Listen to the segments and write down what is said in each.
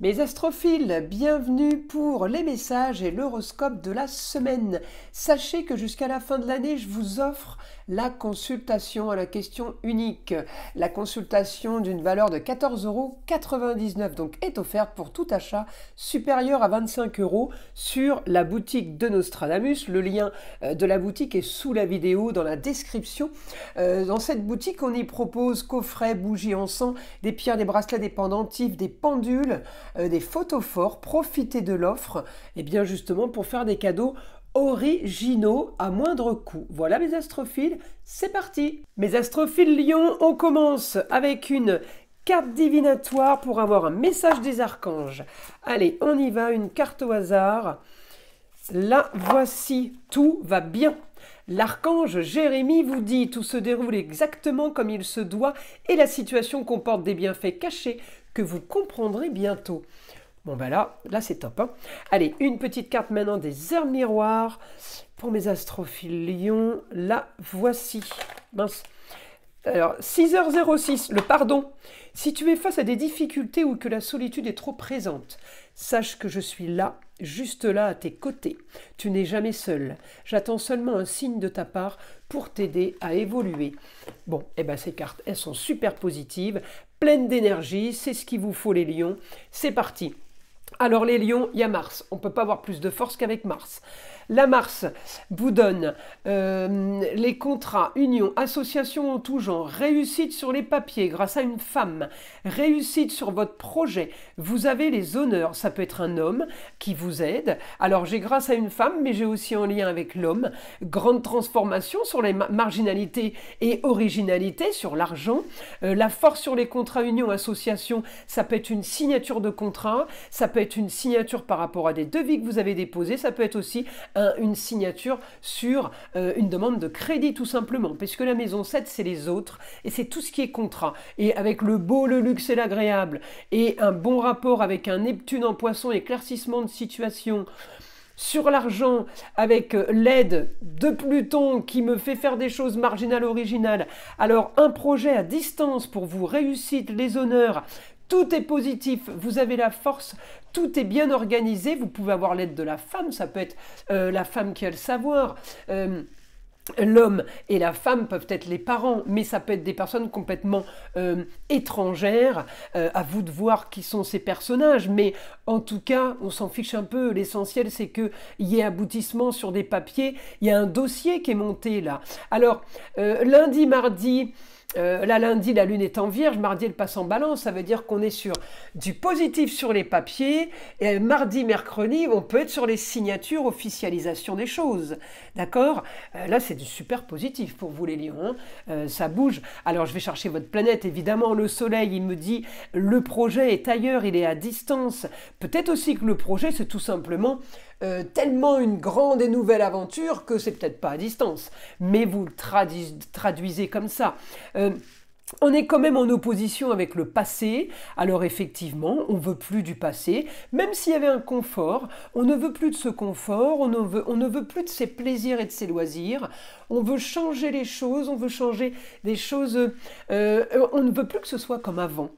Mes astrophiles, bienvenue pour les messages et l'horoscope de la semaine. Sachez que jusqu'à la fin de l'année, je vous offre la consultation à la question unique. La consultation d'une valeur de 14,99 € donc est offerte pour tout achat supérieur à 25 € sur la boutique de Nostradamus. Le lien de la boutique est sous la vidéo dans la description. Dans cette boutique, on y propose coffrets, bougies, encens, des pierres, des bracelets, des pendentifs, des pendules, des photophores. Profitez de l'offre, et bien justement pour faire des cadeaux originaux à moindre coût. Voilà mes astrophiles, c'est parti. Mes astrophiles Lion, on commence avec une carte divinatoire pour avoir un message des archanges. Allez, on y va, une carte au hasard. La voici, tout va bien. L'archange Jérémie vous dit tout se déroule exactement comme il se doit et la situation comporte des bienfaits cachés que vous comprendrez bientôt. Bon ben là c'est top. Hein. Allez, une petite carte maintenant des herbes miroirs pour mes astrophiles Lion. La voici. Mince. Alors, 6h06, le pardon. Si tu es face à des difficultés ou que la solitude est trop présente, sache que je suis là, juste là à tes côtés. Tu n'es jamais seul. J'attends seulement un signe de ta part pour t'aider à évoluer. Bon, et ben ces cartes, elles sont super positives, pleines d'énergie, c'est ce qu'il vous faut les lions. C'est parti. Alors les lions, il y a Mars. On ne peut pas avoir plus de force qu'avec Mars. La Mars vous donne les contrats, unions, associations en tout genre, réussite sur les papiers grâce à une femme, réussite sur votre projet. Vous avez les honneurs, ça peut être un homme qui vous aide. Alors j'ai grâce à une femme, mais j'ai aussi en lien avec l'homme. Grande transformation sur les marginalités et originalité, sur l'argent. La force sur les contrats, unions, associations, ça peut être une signature de contrat, ça peut être une signature par rapport à des devis que vous avez déposés, ça peut être aussi une signature sur une demande de crédit tout simplement, puisque la maison 7 c'est les autres et c'est tout ce qui est contrat. Et avec le beau, le luxe et l'agréable et un bon rapport avec un Neptune en poisson, éclaircissement de situation, sur l'argent, avec l'aide de Pluton qui me fait faire des choses marginales, originales. Alors un projet à distance pour vous, réussite, les honneurs, tout est positif, vous avez la force, tout est bien organisé, vous pouvez avoir l'aide de la femme, ça peut être la femme qui a le savoir. L'homme et la femme peuvent être les parents, mais ça peut être des personnes complètement étrangères. À vous de voir qui sont ces personnages, mais en tout cas, on s'en fiche un peu. L'essentiel, c'est qu'il y ait aboutissement sur des papiers. Il y a un dossier qui est monté là. Alors, lundi, mardi... là, lundi, la lune est en vierge, mardi, elle passe en balance, ça veut dire qu'on est sur du positif sur les papiers, et mardi, mercredi, on peut être sur les signatures, officialisation des choses, d'accord. Là, c'est du super positif pour vous les lions, hein. Ça bouge. Alors, je vais chercher votre planète, évidemment, le soleil, il me dit, le projet est ailleurs, il est à distance. Peut-être aussi que le projet, c'est tout simplement... tellement une grande et nouvelle aventure que c'est peut-être pas à distance, mais vous le traduisez comme ça. On est quand même en opposition avec le passé, alors effectivement, on veut plus du passé, même s'il y avait un confort, on ne veut plus de ce confort, on ne veut plus de ses plaisirs et de ses loisirs, on veut changer les choses, on veut changer des choses, on ne veut plus que ce soit comme avant.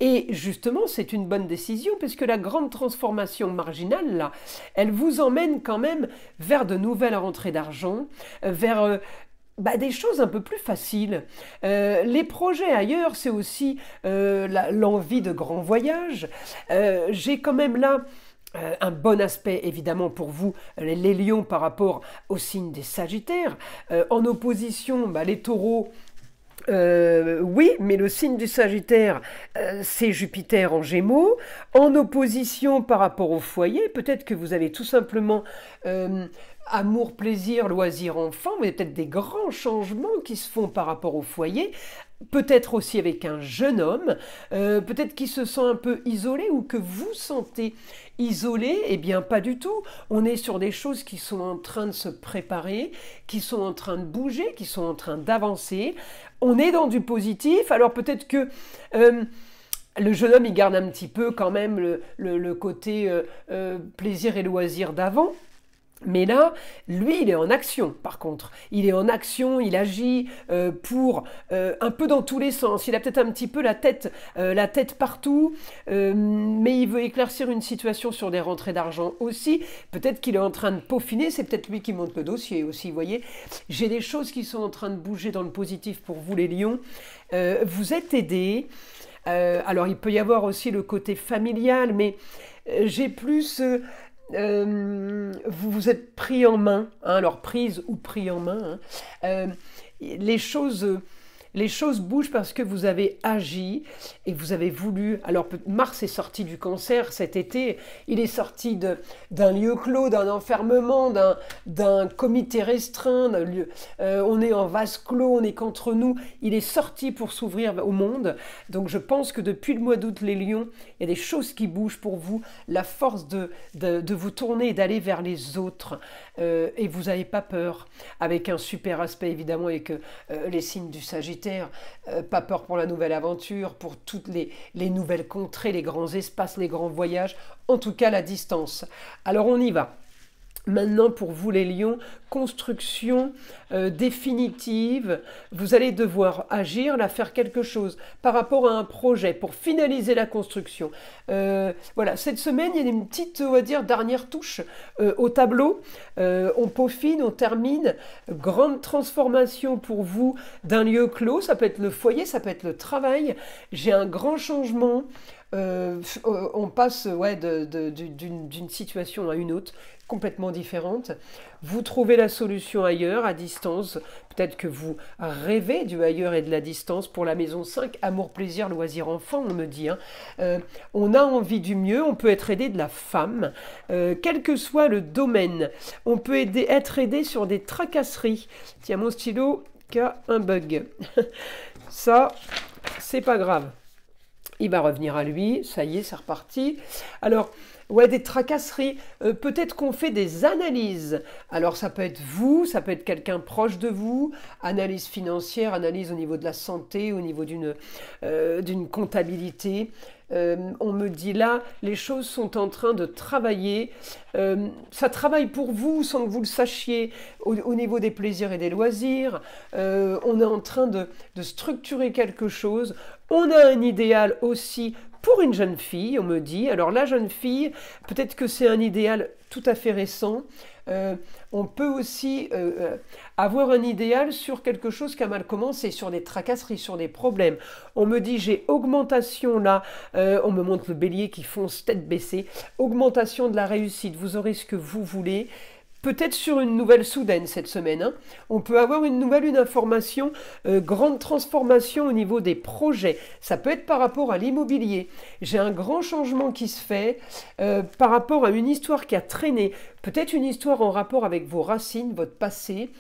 Et justement, c'est une bonne décision, puisque la grande transformation marginale, là, elle vous emmène quand même vers de nouvelles rentrées d'argent, vers des choses un peu plus faciles. Les projets ailleurs, c'est aussi l'envie de grands voyages. J'ai quand même là... un bon aspect évidemment pour vous les lions par rapport au signe des sagittaires. En opposition, les taureaux, oui, mais le signe du Sagittaire, c'est Jupiter en Gémeaux. En opposition par rapport au foyer, peut-être que vous avez tout simplement amour, plaisir, loisir, enfant. Vous avez peut-être des grands changements qui se font par rapport au foyer. Peut-être aussi avec un jeune homme, peut-être qu'il se sent un peu isolé ou que vous sentez isolé. Eh bien, pas du tout. On est sur des choses qui sont en train de se préparer, qui sont en train de bouger, qui sont en train d'avancer. On est dans du positif. Alors peut-être que... le jeune homme, il garde un petit peu quand même le côté plaisir et loisir d'avant. Mais là, lui, il est en action, par contre. Il est en action, il agit pour un peu dans tous les sens. Il a peut-être un petit peu la tête partout, mais il veut éclaircir une situation sur des rentrées d'argent aussi. Peut-être qu'il est en train de peaufiner, c'est peut-être lui qui monte le dossier aussi, vous voyez. J'ai des choses qui sont en train de bouger dans le positif pour vous, les lions. Vous êtes aidés. Alors, il peut y avoir aussi le côté familial, mais j'ai plus... vous vous êtes pris en main, hein, alors prise ou pris en main, hein. Les choses bougent parce que vous avez agi et vous avez voulu. Alors Mars est sorti du Cancer cet été, il est sorti d'un lieu clos, d'un enfermement, d'un comité restreint, d'un lieu, on est en vase clos, on est qu'entre nous, il est sorti pour s'ouvrir au monde. Donc je pense que depuis le mois d'août, les lions, il y a des choses qui bougent pour vous, la force de vous tourner et d'aller vers les autres, et vous n'avez pas peur, avec un super aspect évidemment avec les signes du Sagittaire, pas peur pour la nouvelle aventure, pour toutes les nouvelles contrées, les grands espaces, les grands voyages, en tout cas la distance. Alors on y va. Maintenant, pour vous les lions, construction définitive, vous allez devoir agir, là, faire quelque chose par rapport à un projet pour finaliser la construction. Voilà, cette semaine, il y a une petite, on va dire, dernière touche au tableau. On peaufine, on termine. Grande transformation pour vous d'un lieu clos, ça peut être le foyer, ça peut être le travail. J'ai un grand changement. On passe d'une situation à une autre, complètement différente. Vous trouvez la solution ailleurs, à distance. Peut-être que vous rêvez du ailleurs et de la distance. Pour la maison 5, amour, plaisir, loisir, enfant, on me dit. Hein. On a envie du mieux, on peut être aidé de la femme, quel que soit le domaine. On peut être aidé sur des tracasseries. Tiens, mon stylo qui a un bug. Ça, c'est pas grave. Il va revenir à lui, ça y est, c'est reparti. Alors, ouais, des tracasseries, peut-être qu'on fait des analyses. Alors, ça peut être vous, ça peut être quelqu'un proche de vous, analyse financière, analyse au niveau de la santé, au niveau d'une comptabilité. On me dit là, les choses sont en train de travailler. Ça travaille pour vous sans que vous le sachiez au niveau des plaisirs et des loisirs. On est en train de structurer quelque chose. On a un idéal aussi pour une jeune fille, on me dit. Alors la jeune fille, peut-être que c'est un idéal tout à fait récent. On peut aussi avoir un idéal sur quelque chose qui a mal commencé, sur des tracasseries, sur des problèmes. On me dit j'ai augmentation là, on me montre le bélier qui fonce tête baissée, augmentation de la réussite, vous aurez ce que vous voulez. Peut-être sur une nouvelle soudaine cette semaine. Hein. On peut avoir une information, grande transformation au niveau des projets. Ça peut être par rapport à l'immobilier. J'ai un grand changement qui se fait par rapport à une histoire qui a traîné. Peut-être une histoire en rapport avec vos racines, votre passé.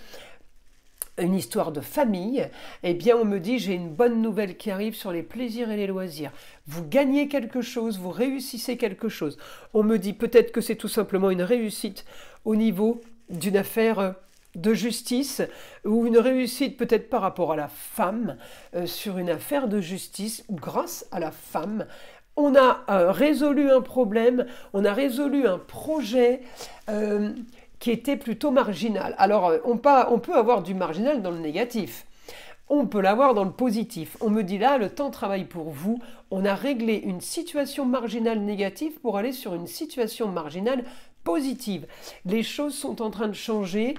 Une histoire de famille, eh bien on me dit j'ai une bonne nouvelle qui arrive sur les plaisirs et les loisirs. Vous gagnez quelque chose, vous réussissez quelque chose. On me dit peut-être que c'est tout simplement une réussite au niveau d'une affaire de justice ou une réussite peut-être par rapport à la femme sur une affaire de justice ou grâce à la femme. On a résolu un problème, on a résolu un projet qui était plutôt marginal. Alors, on peut avoir du marginal dans le négatif. On peut l'avoir dans le positif. On me dit là, le temps travaille pour vous. On a réglé une situation marginale négative pour aller sur une situation marginale positive. Les choses sont en train de changer.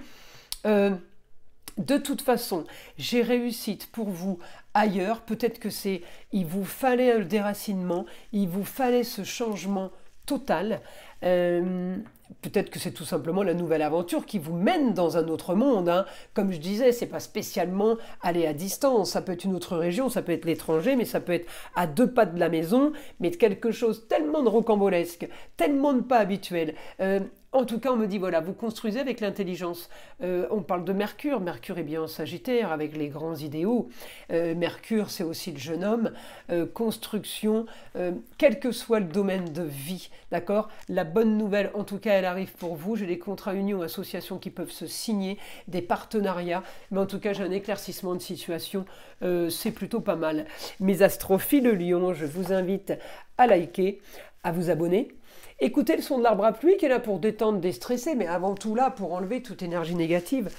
De toute façon, j'ai réussite pour vous ailleurs. Peut-être que il vous fallait le déracinement, il vous fallait ce changement total. Peut-être que c'est tout simplement la nouvelle aventure qui vous mène dans un autre monde. Hein. Comme je disais, c'est pas spécialement aller à distance. Ça peut être une autre région, ça peut être l'étranger, mais ça peut être à 2 pas de la maison, mais de quelque chose tellement de rocambolesque, tellement de pas habituel. En tout cas, on me dit, voilà, vous construisez avec l'intelligence. On parle de Mercure. Mercure est bien en Sagittaire, avec les grands idéaux. Mercure, c'est aussi le jeune homme. Construction, quel que soit le domaine de vie, d'accord ? La bonne nouvelle, en tout cas, elle arrive pour vous. J'ai des contrats unions, associations qui peuvent se signer, des partenariats. Mais en tout cas, j'ai un éclaircissement de situation. C'est plutôt pas mal. Mes astrophiles Lion, je vous invite à liker, à vous abonner Écoutez le son de l'arbre à pluie qui est là pour détendre, déstresser, mais avant tout là pour enlever toute énergie négative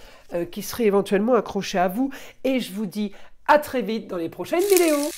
qui serait éventuellement accrochée à vous. Et je vous dis à très vite dans les prochaines vidéos.